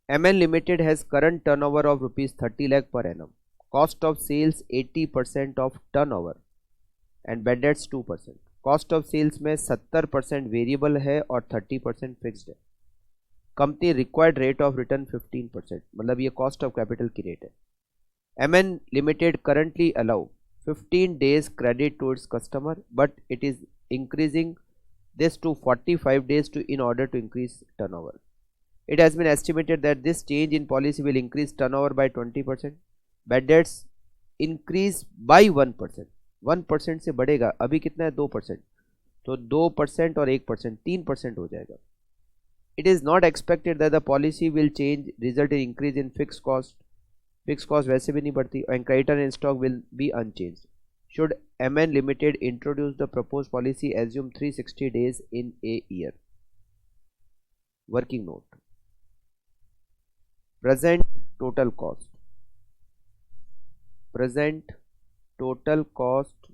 MN Limited has current turnover of rupees 30 lakh per annum. Cost of sales 80% of turnover and bad debts 2%. Cost of sales में 70% variable है और 30% fixed है. Company required rate of return 15%, मतलब ये cost of capital की rate है. MN Limited currently allow 15 days credit towards customer, but it is increasing this to 45 days in order to increase turnover. It has been estimated that this change in policy will increase turnover by 20%. Bad debts increase by 1%. 1% से बढ़ेगा. अभी कितना है 2%, तो 2% और 1% 3% हो जाएगा. It is not expected that the policy will change result in increase in fixed cost. Fixed cost वैसे भी नहीं बढ़ती and creditor in stock will be unchanged. Should MN Limited introduce the proposed policy, assume 360 days in a year. Working note. Present total cost. Present total cost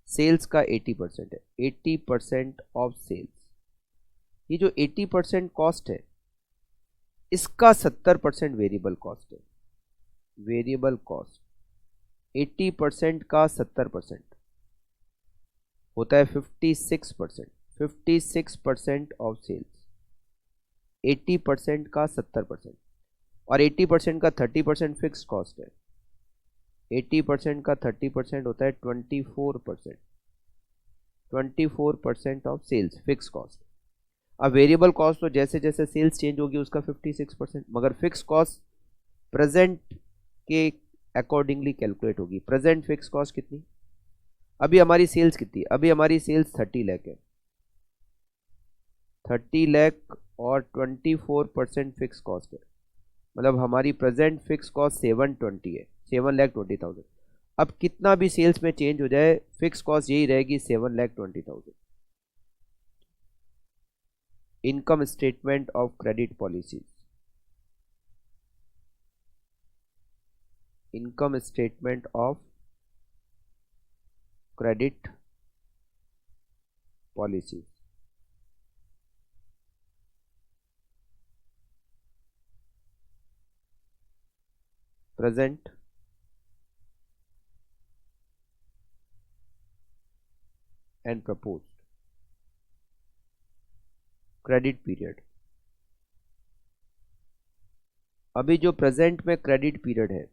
sales का 80% है. 80% of sales. ये जो 80% cost है इसका 70% variable cost है. Variable cost 80% का 70% होता है 56%. 56% ऑफ सेल्स 80% का 70%, और 80% का 30% फिक्स कॉस्ट है. 80% का 30% होता है 24%. 24% ऑफ सेल्स फिक्स कॉस्ट. अब वेरिएबल कॉस्ट तो जैसे जैसे सेल्स चेंज होगी उसका 56%, मगर फिक्स कॉस्ट प्रेजेंट के अकॉर्डिंगली कैलकुलेट होगी. प्रेजेंट फिक्स कॉस्ट कितनी, अभी हमारी सेल्स कितनी, अभी हमारी सेल्स 30 लाख है. 30 लाख और 24% फिक्स कॉस्ट है, मतलब हमारी प्रेजेंट फिक्स कॉस्ट 720 है. 7,20,000. अब कितना भी सेल्स में चेंज हो जाए फिक्स कॉस्ट यही रहेगी 7,20,000. Income statement of credit policies. Income statement of credit policies. Present and proposed credit period. अभी जो प्रेजेंट में क्रेडिट पीरियड है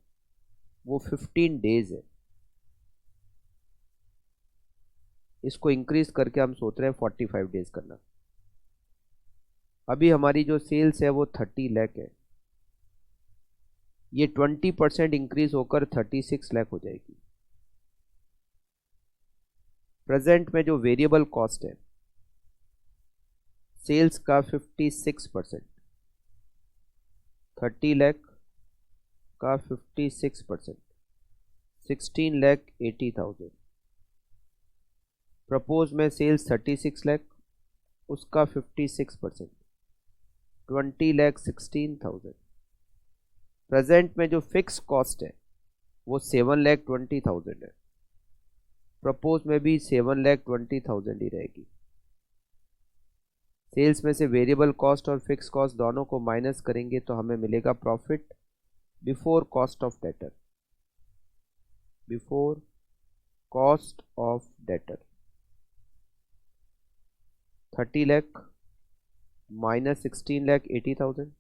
वो 15 डेज है. इसको इंक्रीज करके हम सोच रहे हैं 45 डेज करना. अभी हमारी जो सेल्स है वो 30 लाख है. ये 20% इंक्रीज होकर 36 लाख हो जाएगी. प्रेजेंट में जो वेरिएबल कॉस्ट है सेल्स का 56%. 30 लाख का 56% 16,80,000. प्रपोज में सेल्स 36 लाख, उसका 56% 20,16,000. प्रेजेंट में जो फिक्स कॉस्ट है वो 7,20,000 है. प्रपोज में भी 7,20,000 ही रहेगी. सेल्स में से वेरिएबल कॉस्ट और फिक्स कॉस्ट दोनों को माइनस करेंगे तो हमें मिलेगा profit before cost of debtor. Before cost of debtor 30 lakh minus 16,80,000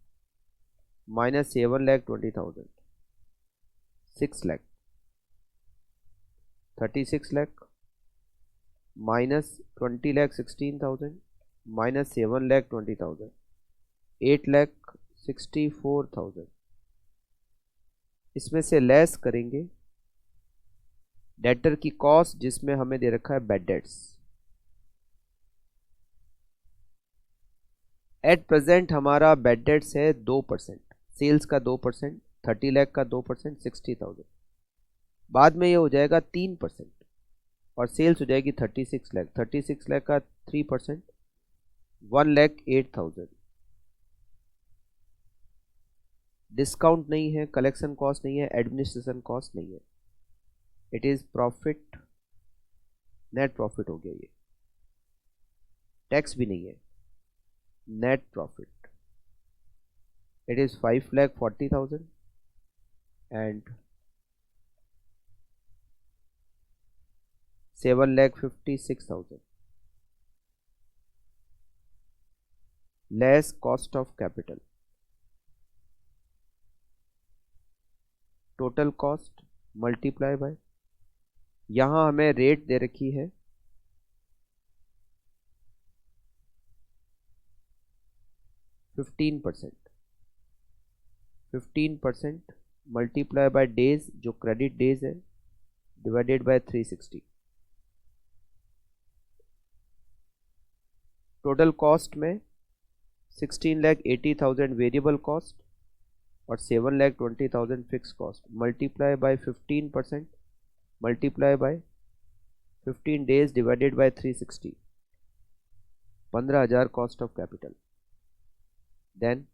minus 7,20,000 6 lakh. 36 lakh minus 20,16,000 minus 7,20,000 8,64,000. इसमें से लेस करेंगे डेटर की कॉस्ट जिसमें हमें दे रखा है बैड डेट्स. एट प्रेजेंट हमारा बैड डेट्स है 2%. सेल्स का 2%, 30 लाख का 2%, 60,000. बाद में ये हो जाएगा 3% और सेल्स हो जाएगी 36 लाख. 36 लाख का 3% 1,08,000. डिस्काउंट नहीं है, कलेक्शन कॉस्ट नहीं है, एडमिनिस्ट्रेशन कॉस्ट नहीं है. It is profit, net profit हो गया. ये टैक्स भी नहीं है, net profit. it is 5,40,000 and 7,56,000 less cost of capital. Total cost multiply by, यहां हमें रेट दे रखी है 15%, 15% मल्टीप्लाई बाय डेज जो क्रेडिट डेज है डिवाइडेड बाय 360. टोटल कॉस्ट में 16,80,000 वेरिएबल कॉस्ट और 7,20,000 fix cost multiply by 15% multiply by 15 days divided by 360, 15,000 cost of capital. Then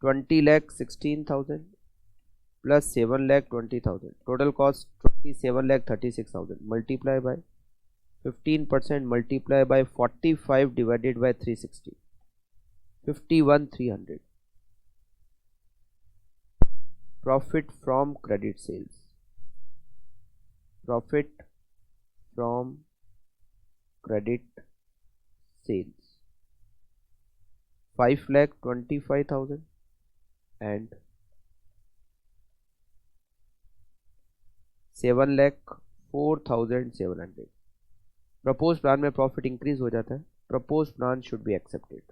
20,16,000 plus 7,20,000 total cost 27,36,000 multiply by 15% multiply by 45 divided by 360, 51,300. Profit from credit sales, profit from credit sales 5,25,000 and 7,04,700. Propose plan में profit increase हो जाता है. Propose plan should be accepted.